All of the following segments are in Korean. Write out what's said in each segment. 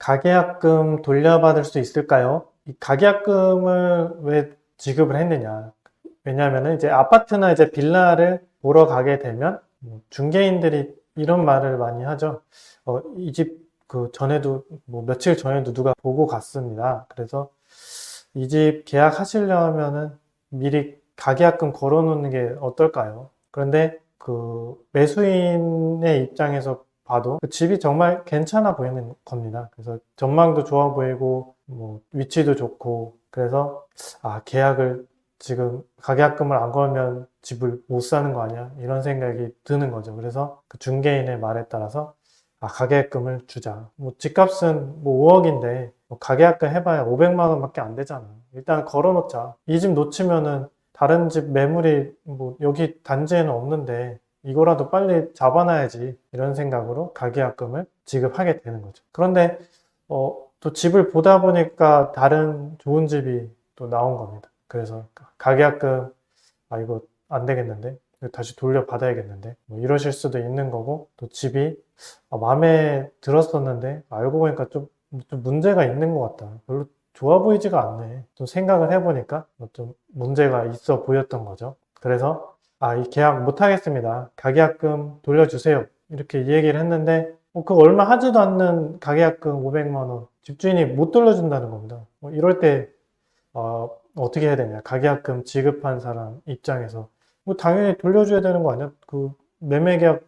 가계약금 돌려받을 수 있을까요? 이 가계약금을 왜 지급을 했느냐? 왜냐하면 이제 아파트나 이제 빌라를 보러 가게 되면 중개인들이 이런 말을 많이 하죠. 이 집 그 전에도 며칠 전에도 누가 보고 갔습니다. 그래서 이 집 계약하시려면은 미리 가계약금 걸어놓는 게 어떨까요? 그런데 그 매수인의 입장에서 봐도 그 집이 정말 괜찮아 보이는 겁니다. 그래서 전망도 좋아 보이고 위치도 좋고 그래서 계약을 지금 가계약금을 안 걸면 집을 못 사는 거 아니야? 이런 생각이 드는 거죠. 그래서 그 중개인의 말에 따라서 가계약금을 주자. 집값은 5억인데 가계약금 해봐야 500만 원밖에 안 되잖아. 일단 걸어놓자. 이 집 놓치면은 다른 집 매물이 여기 단지에는 없는데 이거라도 빨리 잡아놔야지 이런 생각으로 가계약금을 지급하게 되는 거죠. 그런데 또 집을 보다 보니까 다른 좋은 집이 또 나온 겁니다. 그래서 가계약금 이거 안 되겠는데 다시 돌려받아야겠는데 이러실 수도 있는 거고, 또 집이 마음에 들었었는데 알고 보니까 좀 문제가 있는 것 같다, 별로 좋아 보이지가 않네, 좀 생각을 해보니까 좀 문제가 있어 보였던 거죠. 그래서 이 계약 못 하겠습니다, 가계약금 돌려주세요, 이렇게 얘기를 했는데 그 얼마 하지도 않는 가계약금 500만 원 집주인이 못 돌려준다는 겁니다. 이럴 때 어떻게 해야 되냐, 가계약금 지급한 사람 입장에서 당연히 돌려줘야 되는 거 아니야? 그 매매계약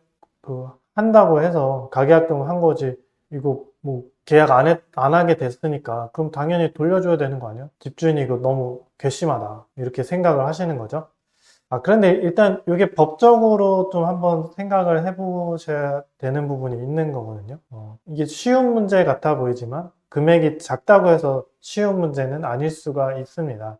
한다고 해서 가계약금 한 거지, 이거 계약 안 하게 됐으니까 그럼 당연히 돌려줘야 되는 거 아니야? 집주인이 이거 너무 괘씸하다 이렇게 생각을 하시는 거죠. 그런데 일단 이게 법적으로 좀 한번 생각을 해보셔야 되는 부분이 있는 거거든요. 이게 쉬운 문제 같아 보이지만 금액이 작다고 해서 쉬운 문제는 아닐 수가 있습니다.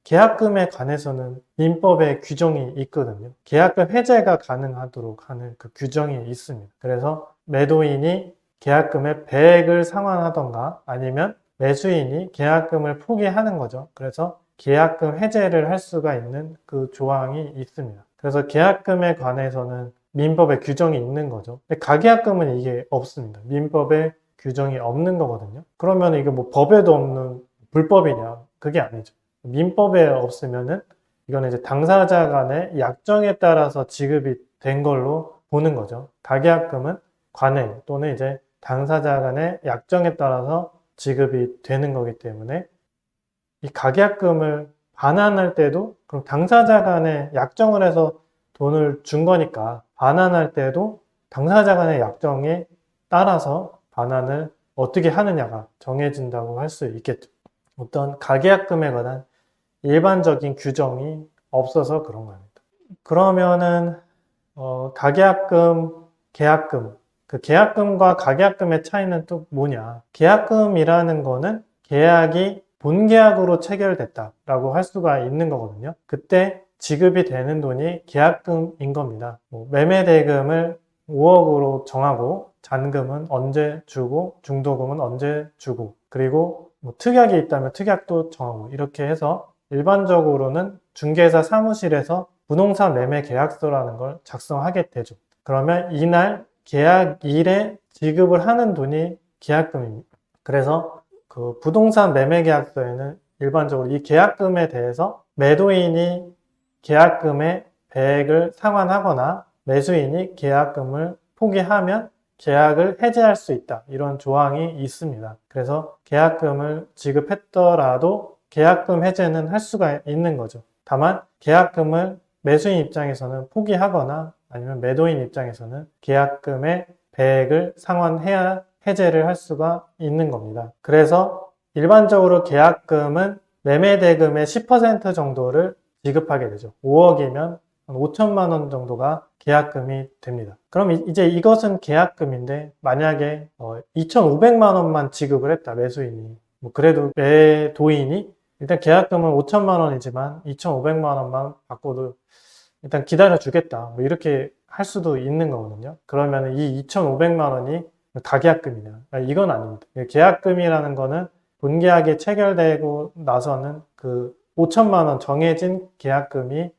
계약금에 관해서는 민법에 규정이 있거든요. 계약금 해제가 가능하도록 하는 그 규정이 있습니다. 그래서 매도인이 계약금의 배액을 상환하던가 아니면 매수인이 계약금을 포기하는 거죠. 그래서 계약금 해제를 할 수가 있는 그 조항이 있습니다. 그래서 계약금에 관해서는 민법에 규정이 있는 거죠. 근데 가계약금은 이게 없습니다. 민법에 규정이 없는 거거든요. 그러면 이게 법에도 없는 불법이냐? 그게 아니죠. 민법에 없으면은 이거는 이제 당사자 간의 약정에 따라서 지급이 된 걸로 보는 거죠. 가계약금은 관행 또는 이제 당사자 간의 약정에 따라서 지급이 되는 거기 때문에 이 가계약금을 반환할 때도 그럼 당사자 간의 약정을 해서 돈을 준 거니까 반환할 때도 당사자 간의 약정에 따라서 반환을 어떻게 하느냐가 정해진다고 할 수 있겠죠. 어떤 가계약금에 관한 일반적인 규정이 없어서 그런 겁니다. 그러면은 가계약금, 계약금, 그 계약금과 가계약금의 차이는 또 뭐냐? 계약금이라는 거는 계약이 본계약으로 체결됐다라고 할 수가 있는 거거든요. 그때 지급이 되는 돈이 계약금인 겁니다. 매매대금을 5억으로 정하고 잔금은 언제 주고 중도금은 언제 주고, 그리고 특약이 있다면 특약도 정하고, 이렇게 해서 일반적으로는 중개사 사무실에서 부동산 매매 계약서라는 걸 작성하게 되죠. 그러면 이날 계약일에 지급을 하는 돈이 계약금입니다. 그래서 그 부동산 매매 계약서에는 일반적으로 이 계약금에 대해서 매도인이 계약금의 배액을 상환하거나 매수인이 계약금을 포기하면 계약을 해지할 수 있다, 이런 조항이 있습니다. 그래서 계약금을 지급했더라도 계약금 해제는 할 수가 있는 거죠. 다만 계약금을 매수인 입장에서는 포기하거나 아니면 매도인 입장에서는 계약금의 배액을 상환해야 해제를 할 수가 있는 겁니다. 그래서 일반적으로 계약금은 매매대금의 10% 정도를 지급하게 되죠. 5억이면 5천만 원 정도가 계약금이 됩니다. 그럼 이제 이것은 계약금인데 만약에 2,500만 원만 지급을 했다, 매수인이. 그래도 매도인이 일단 계약금은 5천만 원이지만 2,500만 원만 받고도 일단 기다려 주겠다, 이렇게 할 수도 있는 거거든요. 그러면 이 2,500만 원이 가계약금이냐? 이건 아닙니다. 계약금이라는 거는 본계약이 체결되고 나서는 그 5천만 원 정해진 계약금이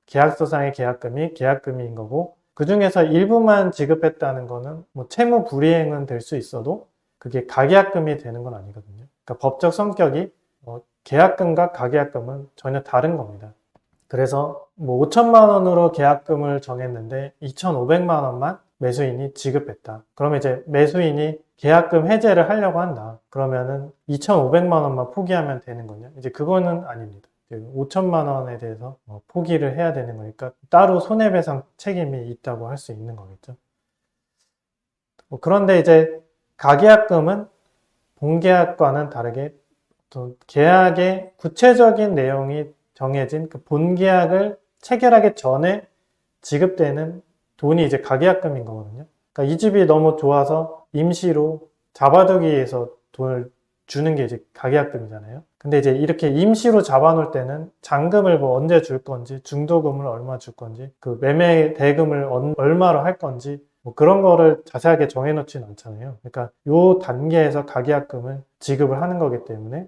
계약서상의 계약금이 계약금인 거고, 그 중에서 일부만 지급했다는 거는 뭐 채무 불이행은 될 수 있어도 그게 가계약금이 되는 건 아니거든요. 그러니까 법적 성격이 계약금과 가계약금은 전혀 다른 겁니다. 그래서 뭐 5천만 원으로 계약금을 정했는데 2,500만 원만 매수인이 지급했다. 그러면 이제 매수인이 계약금 해제를 하려고 한다. 그러면은 2,500만 원만 포기하면 되는 거냐? 이제 그거는 아닙니다. 5천만 원에 대해서 포기를 해야 되는 거니까 따로 손해배상 책임이 있다고 할 수 있는 거겠죠. 그런데 이제 가계약금은 본계약과는 다르게 또 계약의 구체적인 내용이 정해진 그 본계약을 체결하기 전에 지급되는 돈이 이제 가계약금인 거거든요. 그러니까 이 집이 너무 좋아서 임시로 잡아두기 위해서 돈을 주는 게 이제 가계약금이잖아요. 근데 이제 이렇게 임시로 잡아놓을 때는 잔금을 뭐 언제 줄 건지, 중도금을 얼마 줄 건지, 그 매매 대금을 얼마로 할 건지 뭐 그런 거를 자세하게 정해놓지는 않잖아요. 그러니까 요 단계에서 가계약금을 지급을 하는 거기 때문에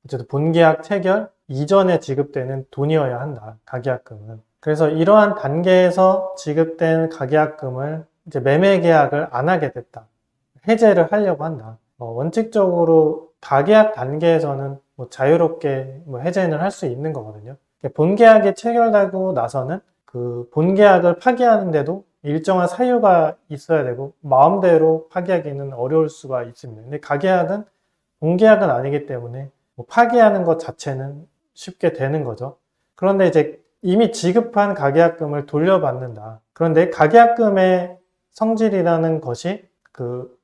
어쨌든 본계약 체결 이전에 지급되는 돈이어야 한다. 가계약금은. 그래서 이러한 단계에서 지급된 가계약금을 이제 매매 계약을 안 하게 됐다. 해제를 하려고 한다. 원칙적으로 가계약 단계에서는 뭐 자유롭게 뭐 해제는 할 수 있는 거거든요. 본계약이 체결되고 나서는 그 본계약을 파기하는데도 일정한 사유가 있어야 되고 마음대로 파기하기는 어려울 수가 있습니다. 근데 가계약은 본계약은 아니기 때문에 뭐 파기하는 것 자체는 쉽게 되는 거죠. 그런데 이제 이미 지급한 가계약금을 돌려받는다. 그런데 가계약금의 성질이라는 것이 그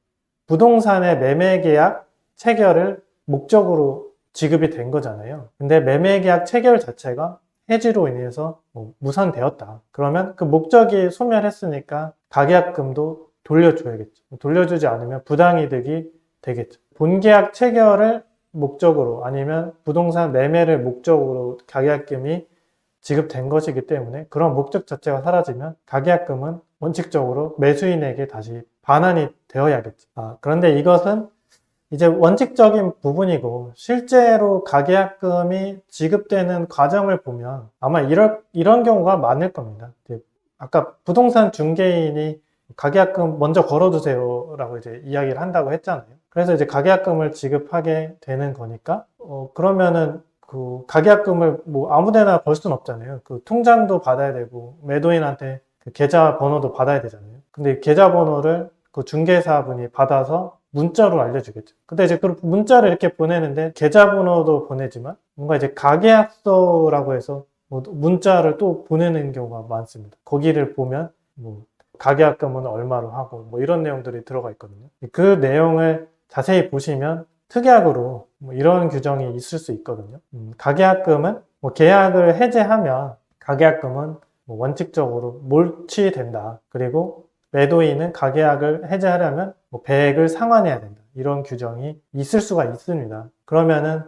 부동산의 매매계약 체결을 목적으로 지급이 된 거잖아요. 근데 매매계약 체결 자체가 해지로 인해서 무산되었다. 그러면 그 목적이 소멸했으니까 가계약금도 돌려줘야겠죠. 돌려주지 않으면 부당이득이 되겠죠. 본계약 체결을 목적으로 아니면 부동산 매매를 목적으로 가계약금이 지급된 것이기 때문에 그런 목적 자체가 사라지면 가계약금은 원칙적으로 매수인에게 다시 반환이 되어야겠죠. 그런데 이것은 이제 원칙적인 부분이고 실제로 가계약금이 지급되는 과정을 보면 아마 이런 경우가 많을 겁니다. 아까 부동산 중개인이 가계약금 먼저 걸어두세요 라고 이제 이야기를 한다고 했잖아요. 그래서 이제 가계약금을 지급하게 되는 거니까 그러면은 그 가계약금을 뭐 아무데나 걸 수는 없잖아요. 그 통장도 받아야 되고 매도인한테 그 계좌번호도 받아야 되잖아요. 근데 계좌번호를 그 중개사분이 받아서 문자로 알려주겠죠. 근데 이제 그 문자를 이렇게 보내는데 계좌번호도 보내지만 뭔가 이제 가계약서라고 해서 뭐 문자를 또 보내는 경우가 많습니다. 거기를 보면 뭐 가계약금은 얼마로 하고 뭐 이런 내용들이 들어가 있거든요. 그 내용을 자세히 보시면 특약으로 뭐 이런 규정이 있을 수 있거든요. 가계약금은 뭐 계약을 해제하면 가계약금은 뭐 원칙적으로 몰취된다. 그리고 매도인은 가계약을 해제하려면 뭐 배액을 상환해야 된다. 이런 규정이 있을 수가 있습니다. 그러면은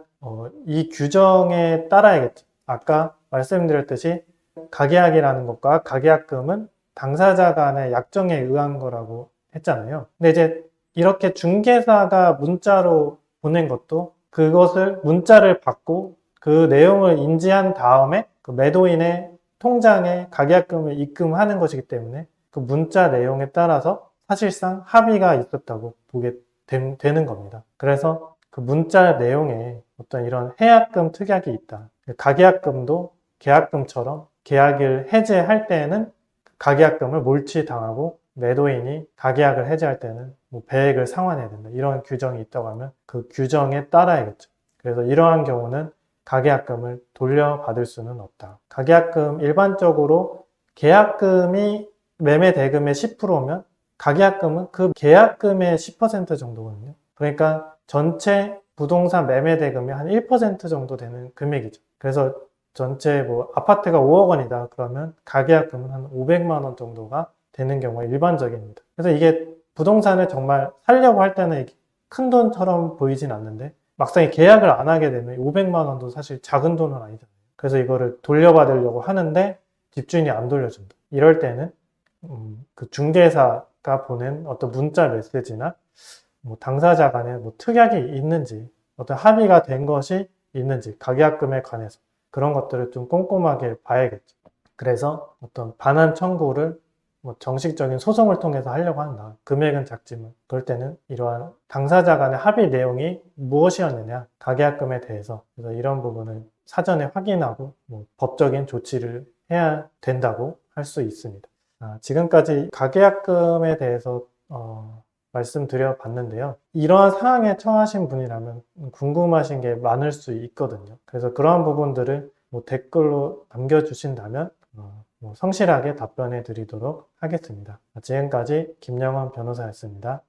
이 규정에 따라야겠죠. 아까 말씀드렸듯이 가계약이라는 것과 가계약금은 당사자 간의 약정에 의한 거라고 했잖아요. 근데 이제 이렇게 중개사가 문자로 보낸 것도 그것을 문자를 받고 그 내용을 인지한 다음에 그 매도인의 통장에 가계약금을 입금하는 것이기 때문에 그 문자 내용에 따라서 사실상 합의가 있었다고 보게 되는 겁니다. 그래서 그 문자 내용에 어떤 이런 해약금 특약이 있다. 가계약금도 계약금처럼 계약을 해제할 때에는 가계약금을 몰취당하고 매도인이 가계약을 해제할 때는 뭐 배액을 상환해야 된다. 이런 규정이 있다고 하면 그 규정에 따라야겠죠. 그래서 이러한 경우는 가계약금을 돌려받을 수는 없다. 가계약금 일반적으로 계약금이 매매 대금의 10%면 가계약금은 그 계약금의 10% 정도거든요. 그러니까 전체 부동산 매매 대금이 한 1% 정도 되는 금액이죠. 그래서 전체 뭐 아파트가 5억 원이다 그러면 가계약금은 한 500만 원 정도가 되는 경우가 일반적입니다. 그래서 이게 부동산을 정말 살려고 할 때는 큰 돈처럼 보이진 않는데 막상 이 계약을 안 하게 되면 500만 원도 사실 작은 돈은 아니잖아요. 그래서 이거를 돌려받으려고 하는데 집주인이 안 돌려준다. 이럴 때는 그 중개사가 보낸 어떤 문자 메시지나 뭐 당사자 간에 뭐 특약이 있는지 어떤 합의가 된 것이 있는지 가계약금에 관해서 그런 것들을 좀 꼼꼼하게 봐야겠죠. 그래서 어떤 반환 청구를 뭐 정식적인 소송을 통해서 하려고 한다. 금액은 작지만 그럴 때는 이러한 당사자 간의 합의 내용이 무엇이었느냐, 가계약금에 대해서 그래서 이런 부분을 사전에 확인하고 뭐 법적인 조치를 해야 된다고 할 수 있습니다. 지금까지 가계약금에 대해서 말씀드려 봤는데요. 이러한 상황에 처하신 분이라면 궁금하신 게 많을 수 있거든요. 그래서 그러한 부분들을 뭐 댓글로 남겨주신다면 뭐 성실하게 답변해 드리도록 하겠습니다. 지금까지 김영원 변호사였습니다.